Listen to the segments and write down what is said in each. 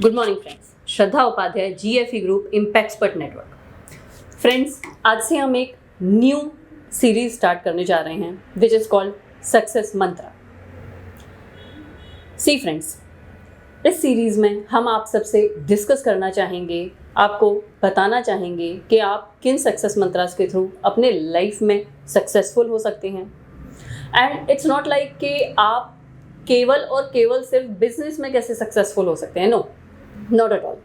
Good morning friends, Shraddha Upadhyay, GFE group, impact network. Friends, आज से हम एक न्यू सीरीज स्टार्ट करने जा रहे हैं which is called success mantra. See friends, इस सीरीज में हम आप सबसे डिस्कस करना चाहेंगे, आपको बताना चाहेंगे कि आप किन सक्सेस मंत्रास के थ्रू अपने लाइफ में सक्सेसफुल हो सकते हैं। एंड इट्स नॉट लाइक कि आप केवल और केवल सिर्फ बिजनेस में कैसे सक्सेसफुल हो सकते हैं। No, not at all.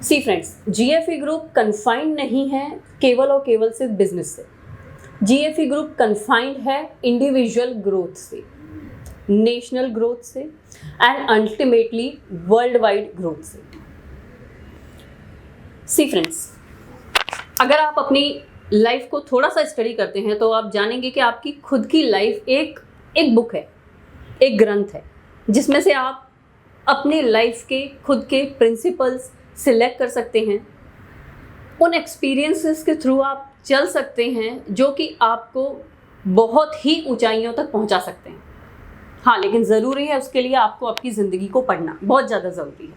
See friends, GFE group confined नहीं है केवल और केवल सिर्फ बिजनेस से। जीएफई ग्रुप कन्फाइंड है इंडिविजुअल ग्रोथ से, नेशनल ग्रोथ से and ultimately world wide growth से। सी फ्रेंड्स, अगर आप अपनी लाइफ को थोड़ा सा स्टडी करते हैं तो आप जानेंगे कि आपकी खुद की लाइफ एक बुक है, एक ग्रंथ है, जिसमें से आप अपने लाइफ के खुद के प्रिंसिपल्स सिलेक्ट कर सकते हैं। उन एक्सपीरियंसेस के थ्रू आप चल सकते हैं जो कि आपको बहुत ही ऊंचाइयों तक पहुंचा सकते हैं। हाँ, लेकिन ज़रूरी है उसके लिए आपको आपकी ज़िंदगी को पढ़ना बहुत ज़्यादा ज़रूरी है।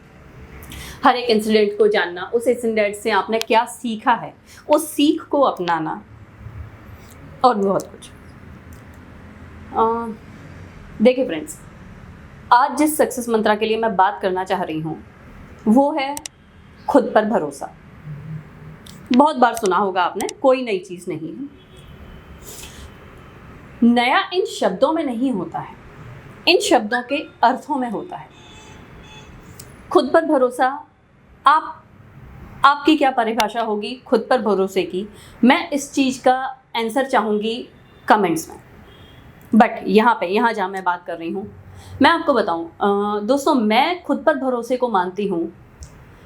हर एक इंसिडेंट को जानना, उस इंसिडेंट से आपने क्या सीखा है, उस सीख को अपनाना और बहुत कुछ। देखिए फ्रेंड्स, आज जिस सक्सेस मंत्रा के लिए मैं बात करना चाह रही हूँ वो है खुद पर भरोसा। बहुत बार सुना होगा आपने, कोई नई चीज़ नहीं है। नया इन शब्दों में नहीं होता है, इन शब्दों के अर्थों में होता है। खुद पर भरोसा, आपकी क्या परिभाषा होगी खुद पर भरोसे की? मैं इस चीज़ का आंसर चाहूँगी कमेंट्स में। बट यहाँ जहाँ मैं बात कर रही हूँ, मैं आपको बताऊँ दोस्तों, मैं खुद पर भरोसे को मानती हूँ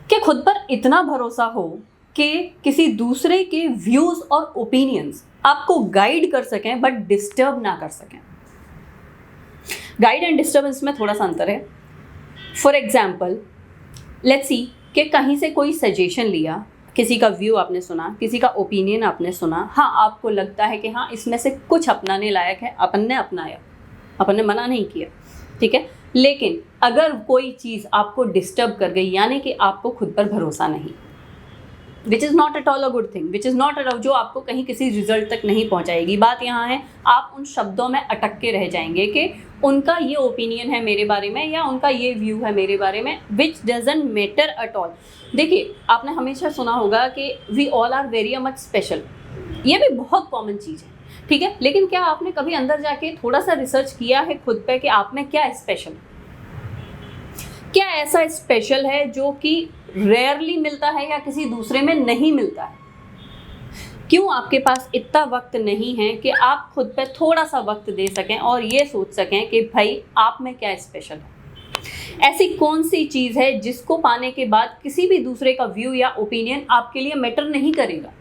कि खुद पर इतना भरोसा हो कि किसी दूसरे के व्यूज़ और ओपिनियंस आपको गाइड कर सकें बट डिस्टर्ब ना कर सकें। गाइड एंड डिस्टर्बेंस में थोड़ा सा अंतर है। फॉर एग्जाम्पल, लेट्स सी कि कहीं से कोई सजेशन लिया, किसी का व्यू आपने सुना, किसी का ओपिनियन आपने सुना। हाँ, आपको लगता है कि हाँ इसमें से कुछ अपनाने लायक है, अपन ने अपनाया, अपन ने मना नहीं किया, ठीक है। लेकिन अगर कोई चीज़ आपको डिस्टर्ब कर गई, यानी कि आपको खुद पर भरोसा नहीं, which is not at all a good thing, which is not at all, जो आपको कहीं किसी रिजल्ट तक नहीं पहुंचाएगी। बात यहाँ है, आप उन शब्दों में अटक के रह जाएंगे कि उनका ये ओपिनियन है मेरे बारे में या उनका ये व्यू है मेरे बारे में, which doesn't matter at all. देखिए, आपने हमेशा सुना होगा कि we all are very much special. ये भी बहुत कॉमन चीज़ है, ठीक है। लेकिन क्या आपने कभी अंदर जाके थोड़ा सा रिसर्च किया है खुद पे कि आप में क्या स्पेशल है? क्या ऐसा स्पेशल है जो कि रेयरली मिलता है या किसी दूसरे में नहीं मिलता है? क्यों आपके पास इतना वक्त नहीं है कि आप खुद पे थोड़ा सा वक्त दे सकें और ये सोच सकें कि भाई आप में क्या स्पेशल है? ऐसी कौन सी चीज़ है जिसको पाने के बाद किसी भी दूसरे का व्यू या ओपिनियन आपके लिए मैटर नहीं करेगा?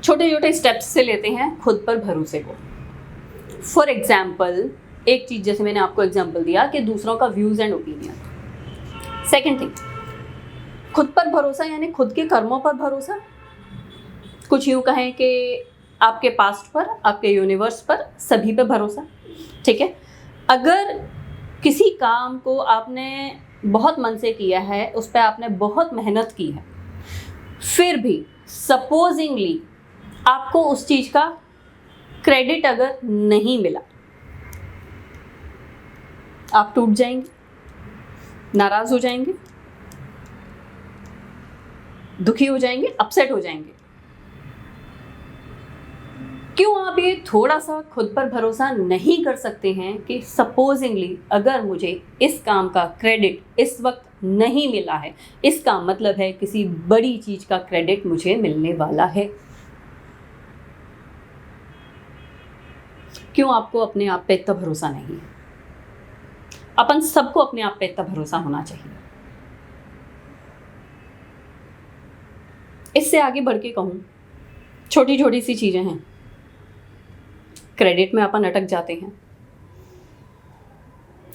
छोटे छोटे स्टेप्स से लेते हैं खुद पर भरोसे को। फॉर एग्जाम्पल, एक चीज़ जैसे मैंने आपको एग्जाम्पल दिया कि दूसरों का views and opinion. Second thing, खुद पर भरोसा यानी खुद के कर्मों पर भरोसा। कुछ यूँ कहें कि आपके पास्ट पर, आपके यूनिवर्स पर, सभी पे भरोसा, ठीक है। अगर किसी काम को आपने बहुत मन से किया है, उस पर आपने बहुत मेहनत की है, फिर भी सपोजिंगली आपको उस चीज़ का क्रेडिट अगर नहीं मिला, आप टूट जाएंगे, नाराज़ हो जाएंगे, दुखी हो जाएंगे, अपसेट हो जाएंगे। क्यों आप ये थोड़ा सा खुद पर भरोसा नहीं कर सकते हैं कि सपोजिंगली अगर मुझे इस काम का क्रेडिट इस वक्त नहीं मिला है, इसका मतलब है किसी बड़ी चीज़ का क्रेडिट मुझे मिलने वाला है। क्यों आपको अपने आप पे इतना भरोसा नहीं है? अपन सबको अपने आप पे इतना भरोसा होना चाहिए। इससे आगे बढ़ के कहूँ, छोटी छोटी सी चीज़ें हैं। क्रेडिट में अपन अटक जाते हैं,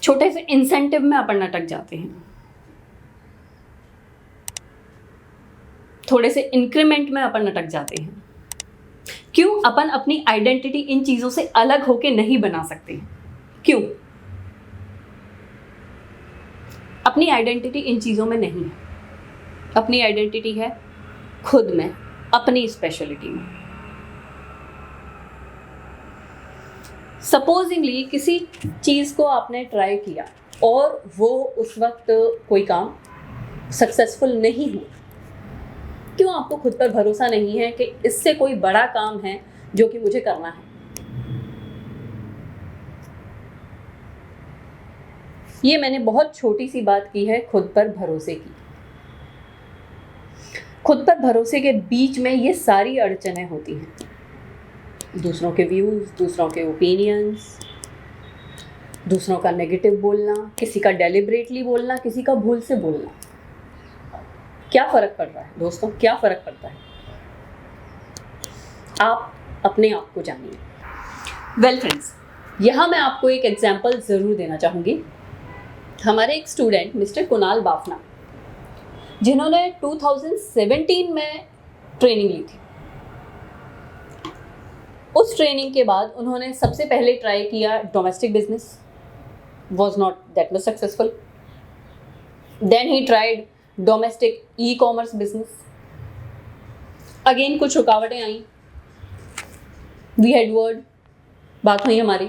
छोटे से इंसेंटिव में अपन अटक जाते हैं, थोड़े से इंक्रीमेंट में अपन अटक जाते हैं। क्यों अपन अपनी आइडेंटिटी इन चीज़ों से अलग होके नहीं बना सकते हैं? क्यों? अपनी आइडेंटिटी इन चीज़ों में नहीं है, अपनी आइडेंटिटी है खुद में, अपनी स्पेशलिटी में। सपोजिंगली किसी चीज़ को आपने ट्राई किया और वो उस वक्त कोई काम सक्सेसफुल नहीं हुआ, क्यों आपको खुद पर भरोसा नहीं है कि इससे कोई बड़ा काम है जो कि मुझे करना है? ये मैंने बहुत छोटी सी बात की है खुद पर भरोसे की। खुद पर भरोसे के बीच में ये सारी अड़चनें होती हैं, दूसरों के व्यूज़, दूसरों के ओपिनियंस, दूसरों का नेगेटिव बोलना, किसी का डेलिबरेटली बोलना, किसी का भूल से बोलना। क्या फ़र्क पड़ रहा है दोस्तों? क्या फ़र्क पड़ता है? आप अपने आप को जानिए। वेल फ्रेंड्स, यहाँ मैं आपको एक एग्जाम्पल ज़रूर देना चाहूँगी। हमारे एक स्टूडेंट मिस्टर कुणाल बाफना, जिन्होंने 2017 में ट्रेनिंग ली थी, उस ट्रेनिंग के बाद उन्होंने सबसे पहले ट्राई किया domestic business, was not that much successful. Then he tried domestic e-commerce business. Again कुछ रुकावटें आई, we had word, बात हुई हमारी।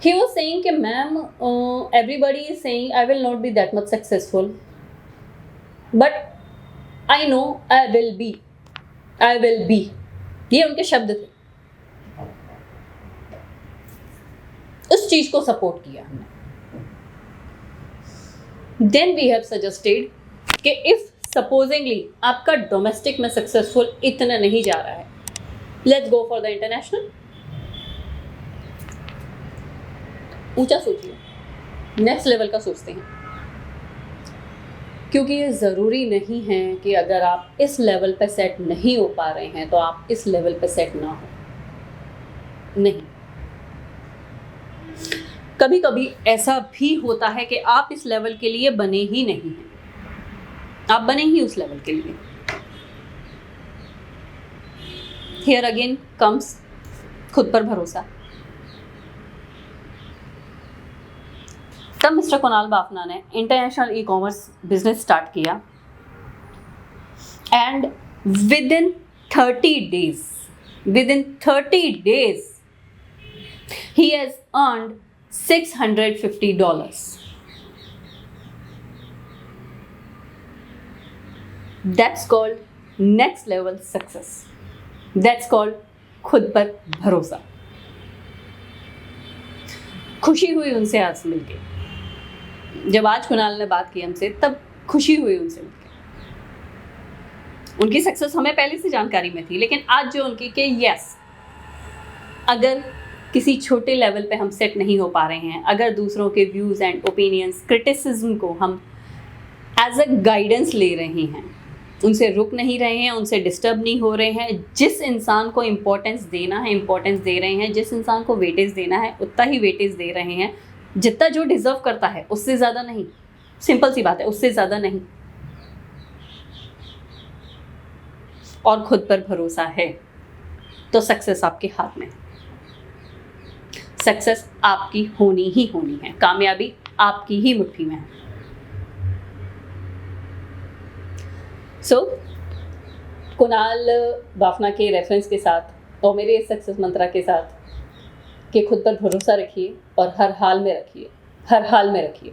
He was saying कि ma'am everybody is saying I will not be that much successful, but I know I will be. ये उनके शब्द थे। उस चीज को सपोर्ट किया हमने। देन वी हैव सजेस्टेड कि इफ सपोजिंगली आपका डोमेस्टिक में सक्सेसफुल इतना नहीं जा रहा है, let's go for the international. ऊंचा सोचिए, नेक्स्ट लेवल का सोचते हैं, क्योंकि ये ज़रूरी नहीं है कि अगर आप इस लेवल पे सेट नहीं हो पा रहे हैं तो आप इस लेवल पे सेट ना हो। नहीं, कभी कभी ऐसा भी होता है कि आप इस लेवल के लिए बने ही नहीं हैं, आप बने ही उस लेवल के लिए। हियर अगेन कम्स खुद पर भरोसा। तब मिस्टर कुणाल बाफना ने international e commerce business start किया and within 30 days he has earned $650. That's called next level success. That's called खुद पर भरोसा। खुशी हुई उनसे आज मिलके। जब आज कुणाल ने बात की हमसे, तब खुशी हुई उनसे मिलके। उनकी सक्सेस हमें पहले से जानकारी में थी, लेकिन आज जो उनकी कि यस, अगर किसी छोटे लेवल पे हम सेट नहीं हो पा रहे हैं, अगर दूसरों के व्यूज़ एंड ओपिनियंस, क्रिटिसिज्म को हम एज अ गाइडेंस ले रहे हैं, उनसे रुक नहीं रहे हैं, उनसे डिस्टर्ब नहीं हो रहे हैं, जिस इंसान को इम्पोर्टेंस देना है इम्पोर्टेंस दे रहे हैं, जिस इंसान को वेटेज देना है उतना ही वेटेज दे रहे हैं, जितना जो डिज़र्व करता है उससे ज़्यादा नहीं। सिंपल सी बात है, उससे ज़्यादा नहीं। और खुद पर भरोसा है तो सक्सेस आपके हाथ में है। सक्सेस आपकी होनी ही होनी है, कामयाबी आपकी ही मुट्ठी में है। सो कुणाल बाफना के रेफरेंस के साथ और मेरे सक्सेस मंत्रा के साथ कि खुद पर भरोसा रखिए और हर हाल में रखिए, हर हाल में रखिए।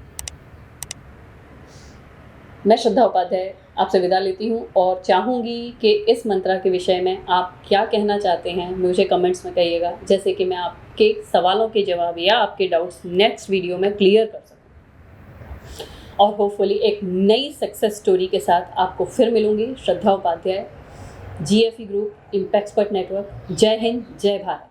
मैं श्रद्धा उपाध्याय आपसे विदा लेती हूँ और चाहूँगी कि इस मंत्रा के विषय में आप क्या कहना चाहते हैं मुझे कमेंट्स में कहिएगा, जैसे कि मैं आपके सवालों के जवाब या आपके डाउट्स नेक्स्ट वीडियो में क्लियर कर सकूँ। और होपफुली एक नई सक्सेस स्टोरी के साथ आपको फिर मिलूँगी। Shraddha Upadhyay, GFE group, impact network. जय हिंद, जय भारत।